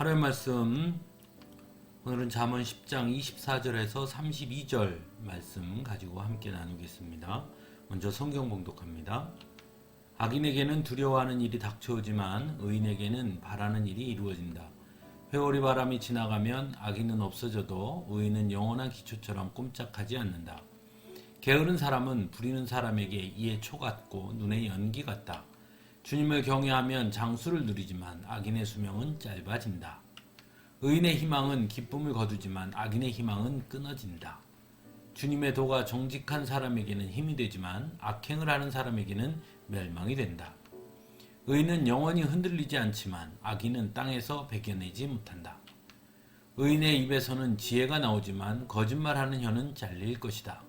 하루의 말씀, 오늘은 잠언 10장 24절에서 32절 말씀 가지고 함께 나누겠습니다. 먼저 성경 봉독합니다. 악인에게는 두려워하는 일이 닥쳐오지만 의인에게는 바라는 일이 이루어진다. 회오리 바람이 지나가면 악인은 없어져도 의인은 영원한 기초처럼 꼼짝하지 않는다. 게으른 사람은 부리는 사람에게 이에 초 같고 눈에 연기 같다. 주님을 경외하면 장수를 누리지만 악인의 수명은 짧아진다. 의인의 희망은 기쁨을 거두지만 악인의 희망은 끊어진다. 주님의 도가 정직한 사람에게는 힘이 되지만 악행을 하는 사람에게는 멸망이 된다. 의인은 영원히 흔들리지 않지만 악인은 땅에서 베겨내지 못한다. 의인의 입에서는 지혜가 나오지만 거짓말하는 혀는 잘릴 것이다.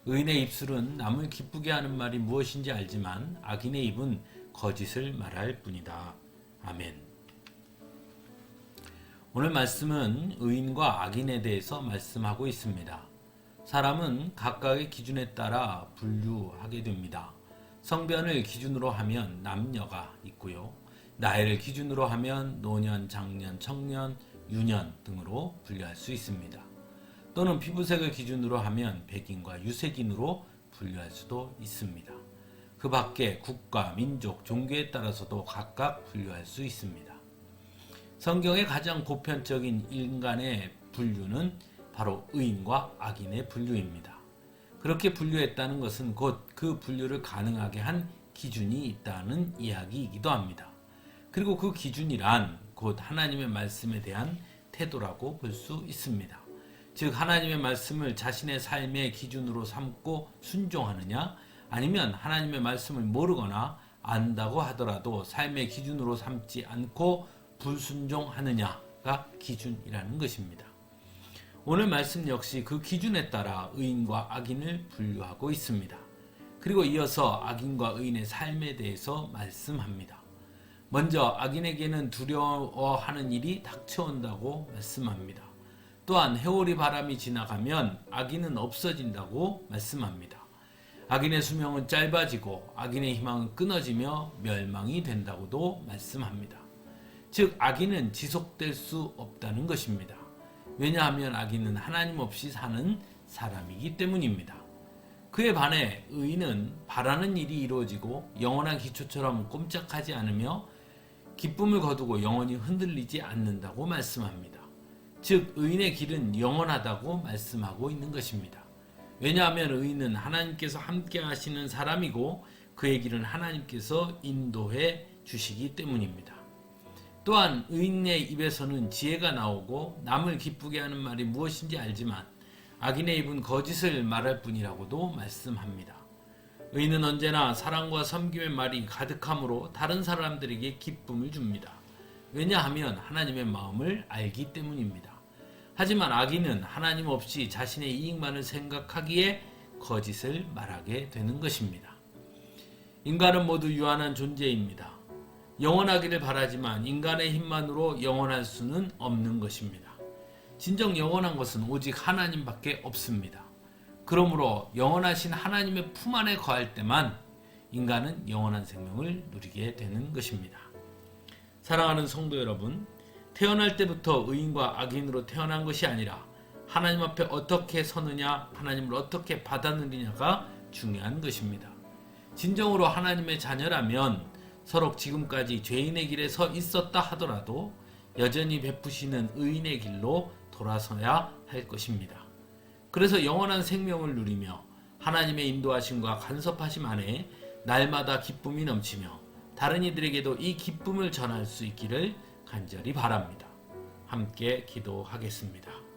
의인의 입술은 남을 기쁘게 하는 말이 무엇인지 알지만 악인의 입은 거짓을 말할 뿐이다. 아멘. 오늘 말씀은 의인과 악인에 대해서 말씀하고 있습니다. 사람은 각각의 기준에 따라 분류하게 됩니다. 성별을 기준으로 하면 남녀가 있고요. 나이를 기준으로 하면 노년, 장년, 청년, 유년 등으로 분류할 수 있습니다. 또는 피부색을 기준으로 하면 백인과 유색인으로 분류할 수도 있습니다. 그 밖에 국가, 민족, 종교에 따라서도 각각 분류할 수 있습니다. 성경의 가장 보편적인 인간의 분류는 바로 의인과 악인의 분류입니다. 그렇게 분류했다는 것은 곧 그 분류를 가능하게 한 기준이 있다는 이야기이기도 합니다. 그리고 그 기준이란 곧 하나님의 말씀에 대한 태도라고 볼 수 있습니다. 즉 하나님의 말씀을 자신의 삶의 기준으로 삼고 순종하느냐, 아니면 하나님의 말씀을 모르거나 안다고 하더라도 삶의 기준으로 삼지 않고 불순종하느냐가 기준이라는 것입니다. 오늘 말씀 역시 그 기준에 따라 의인과 악인을 분류하고 있습니다. 그리고 이어서 악인과 의인의 삶에 대해서 말씀합니다. 먼저 악인에게는 두려워하는 일이 닥쳐온다고 말씀합니다. 또한 회오리 바람이 지나가면 악인은 없어진다고 말씀합니다. 악인의 수명은 짧아지고 악인의 희망은 끊어지며 멸망이 된다고도 말씀합니다. 즉 악인은 지속될 수 없다는 것입니다. 왜냐하면 악인은 하나님 없이 사는 사람이기 때문입니다. 그에 반해 의인은 바라는 일이 이루어지고 영원한 기초처럼 꼼짝하지 않으며 기쁨을 거두고 영원히 흔들리지 않는다고 말씀합니다. 즉 의인의 길은 영원하다고 말씀하고 있는 것입니다. 왜냐하면 의인은 하나님께서 함께 하시는 사람이고 그의 길은 하나님께서 인도해 주시기 때문입니다. 또한 의인의 입에서는 지혜가 나오고 남을 기쁘게 하는 말이 무엇인지 알지만 악인의 입은 거짓을 말할 뿐이라고도 말씀합니다. 의인은 언제나 사랑과 섬김의 말이 가득함으로 다른 사람들에게 기쁨을 줍니다. 왜냐하면 하나님의 마음을 알기 때문입니다. 하지만 악인은 하나님 없이 자신의 이익만을 생각하기에 거짓을 말하게 되는 것입니다. 인간은 모두 유한한 존재입니다. 영원하기를 바라지만 인간의 힘만으로 영원할 수는 없는 것입니다. 진정 영원한 것은 오직 하나님밖에 없습니다. 그러므로 영원하신 하나님의 품 안에 거할 때만 인간은 영원한 생명을 누리게 되는 것입니다. 사랑하는 성도 여러분, 태어날 때부터 의인과 악인으로 태어난 것이 아니라 하나님 앞에 어떻게 서느냐, 하나님을 어떻게 받아들이냐가 중요한 것입니다. 진정으로 하나님의 자녀라면 서로 지금까지 죄인의 길에 서 있었다 하더라도 여전히 베푸시는 의인의 길로 돌아서야 할 것입니다. 그래서 영원한 생명을 누리며 하나님의 인도하심과 간섭하심 안에 날마다 기쁨이 넘치며 다른 이들에게도 이 기쁨을 전할 수 있기를 간절히 바랍니다. 함께 기도하겠습니다.